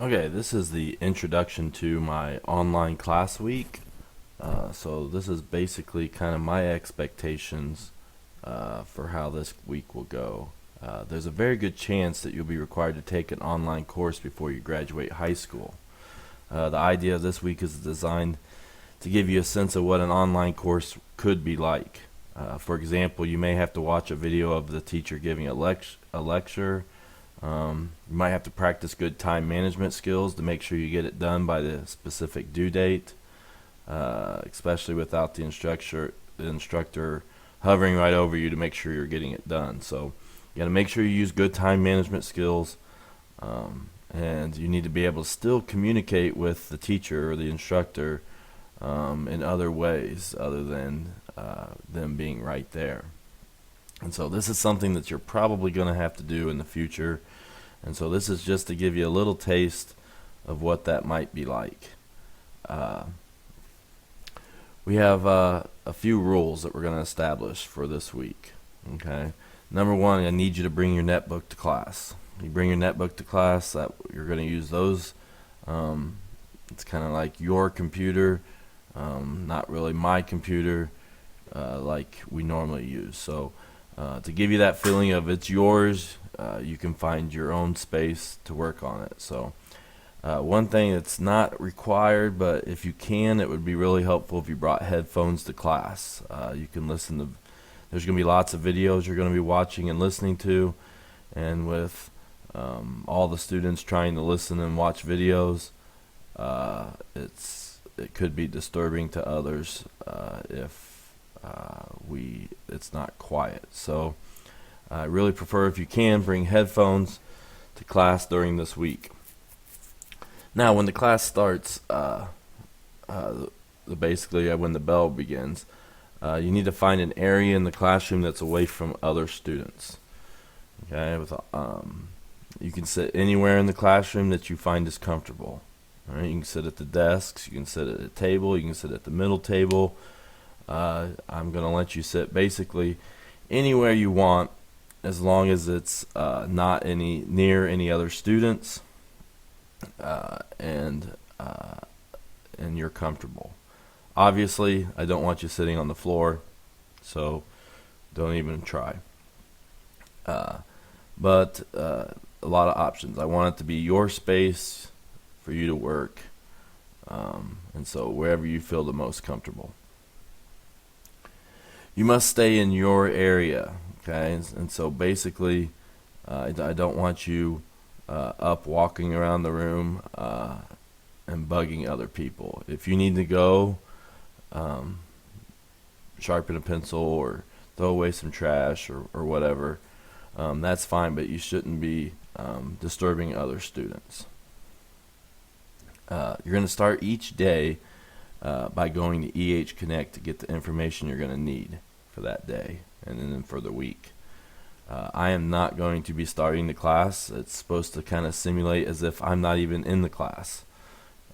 Okay, this is the introduction to my online class week. So this is basically kind of my expectations for how this week will go. There's a very good chance that you'll be required to take an online course before you graduate high school. The idea of this week is designed to give you a sense of what an online course could be like. For example, you may have to watch a video of the teacher giving a lecture. You might have to practice good time management skills to make sure you get it done by the specific due date, especially without the instructor hovering right over you to make sure you're getting it done. So you got to make sure you use good time management skills, and you need to be able to still communicate with the teacher or the instructor in other ways other than them being right there. And so this is something that you're probably going to have to do in the future. And so this is just to give you a little taste of what that might be like. Uh, we have a few rules that we're going to establish for this week. Okay. Number one, I need you to bring your netbook to class. You bring your netbook to class, that you're going to use those. It's kind of like your computer, not really my computer like we normally use. So to give you that feeling of it's yours, you can find your own space to work on it. So one thing that's not required, but if you can, it would be really helpful if you brought headphones to class. You can listen to, there's going to be lots of videos you're going to be watching and listening to, and with all the students trying to listen and watch videos, it could be disturbing to others if it's not quiet. So I really prefer, if you can, bring headphones to class during this week. Now, when the class starts, basically when the bell begins, you need to find an area in the classroom that's away from other students. Okay, you can sit anywhere in the classroom that you find is comfortable. All right, you can sit at the desks, you can sit at a table, you can sit at the middle table. I'm going to let you sit basically anywhere you want, as long as it's not near any other students, and you're comfortable. Obviously, I don't want you sitting on the floor, so don't even try. But a lot of options. I want it to be your space for you to work, and so wherever you feel the most comfortable. You must stay in your area, okay? And so basically, I don't want you up walking around the room and bugging other people. If you need to go, sharpen a pencil or throw away some trash or whatever, that's fine, but you shouldn't be disturbing other students. You're going to start each day by going to EH Connect to get the information you're going to need for that day and then for the week. I am not going to be starting the class. It's supposed to kind of simulate as if I'm not even in the class.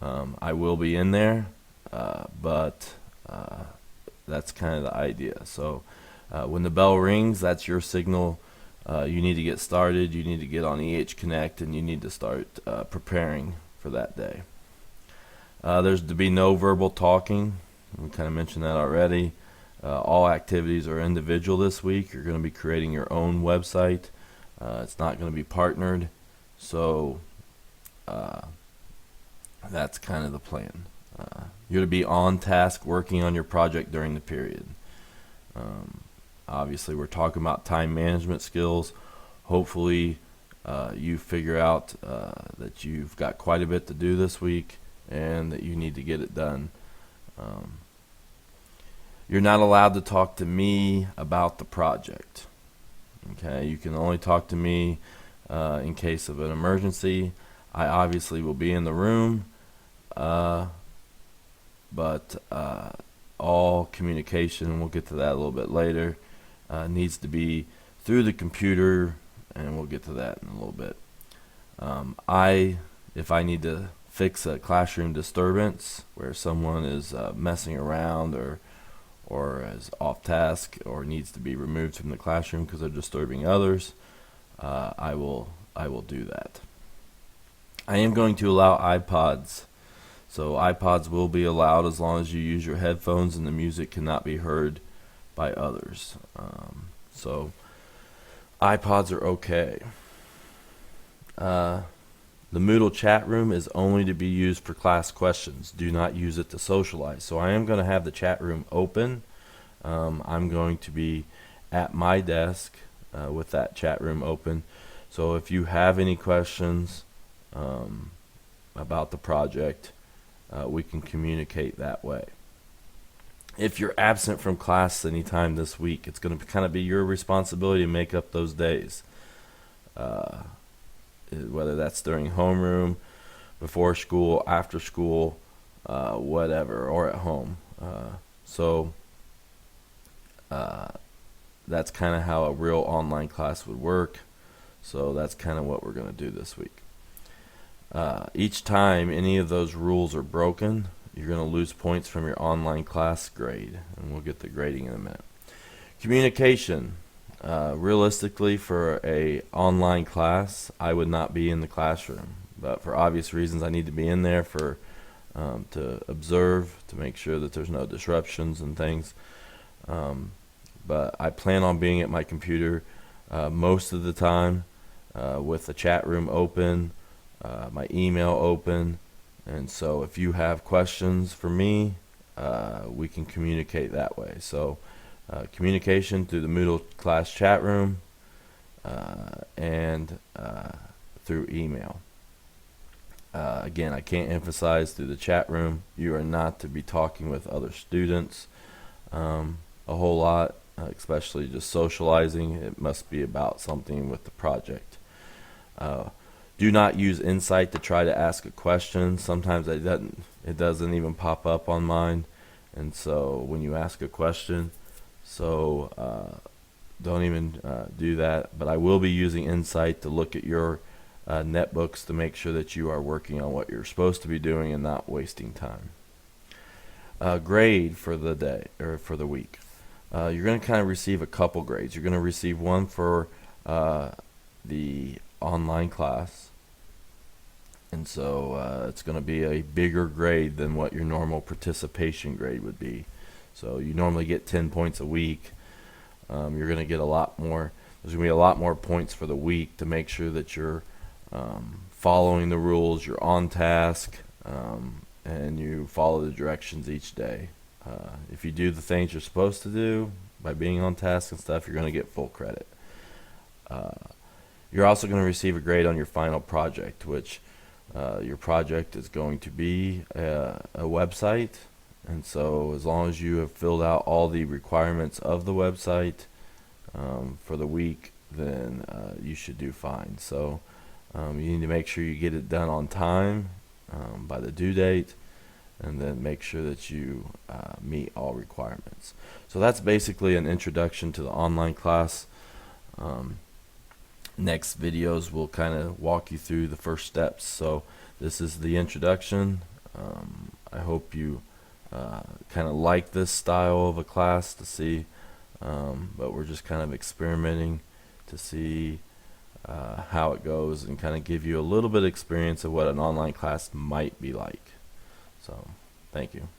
I will be in there, but that's kind of the idea. So when the bell rings, that's your signal. You need to get started. You need to get on EH Connect, and you need to start preparing for that day. There's to be no verbal talking. We kind of mentioned that already. All activities are individual this week. You're going to be creating your own website. It's not going to be partnered. So that's kind of the plan. You're to be on task working on your project during the period. Obviously, we're talking about time management skills. Hopefully, you figure out that you've got quite a bit to do this week and that you need to get it done. You're not allowed to talk to me about the project. Okay, you can only talk to me in case of an emergency. I obviously will be in the room, but all communication, and we'll get to that a little bit later, needs to be through the computer, and we'll get to that in a little bit. If I need to fix a classroom disturbance where someone is messing around or is off task or needs to be removed from the classroom because they're disturbing others, I will do that. I am going to allow iPods. So iPods will be allowed as long as you use your headphones and the music cannot be heard by others. So iPods are okay. The Moodle chat room is only to be used for class questions. Do not use it to socialize. So I am going to have the chat room open. I'm going to be at my desk with that chat room open. So if you have any questions about the project, we can communicate that way. If you're absent from class anytime this week, it's going to kind of be your responsibility to make up those days. Whether that's during homeroom, before school, after school, whatever, or at home. So that's kind of how a real online class would work. So that's kind of what we're going to do this week. Each time any of those rules are broken, you're going to lose points from your online class grade, and we'll get the grading in a minute. Communication. Realistically, for a online class, I would not be in the classroom, but for obvious reasons, I need to be in there for to observe, to make sure that there's no disruptions and things. But I plan on being at my computer most of the time, with the chat room open, my email open, and so if you have questions for me, we can communicate that way. So communication through the Moodle class chat room and through email. Again, I can't emphasize through the chat room, you are not to be talking with other students a whole lot, especially just socializing. It must be about something with the project. Do not use Insight to try to ask a question. Sometimes it doesn't even pop up on mine, and so when you ask a question, don't even do that. But I will be using Insight to look at your netbooks to make sure that you are working on what you're supposed to be doing and not wasting time. Grade for the day or for the week. You're going to kind of receive a couple grades. You're going to receive one for the online class, and so it's going to be a bigger grade than what your normal participation grade would be. So you normally get 10 points a week. You're going to get a lot more. There's going to be a lot more points for the week to make sure that you're following the rules, you're on task, and you follow the directions each day. If you do the things you're supposed to do by being on task and stuff, you're going to get full credit. You're also going to receive a grade on your final project, which your project is going to be a website. And so as long as you have filled out all the requirements of the website for the week, then you should do fine. So you need to make sure you get it done on time by the due date, and then make sure that you meet all requirements. So that's basically an introduction to the online class. Next videos will kind of walk you through the first steps. So this is the introduction. I hope you kind of like this style of a class to see, but we're just kind of experimenting to see how it goes and kind of give you a little bit of experience of what an online class might be like. So thank you.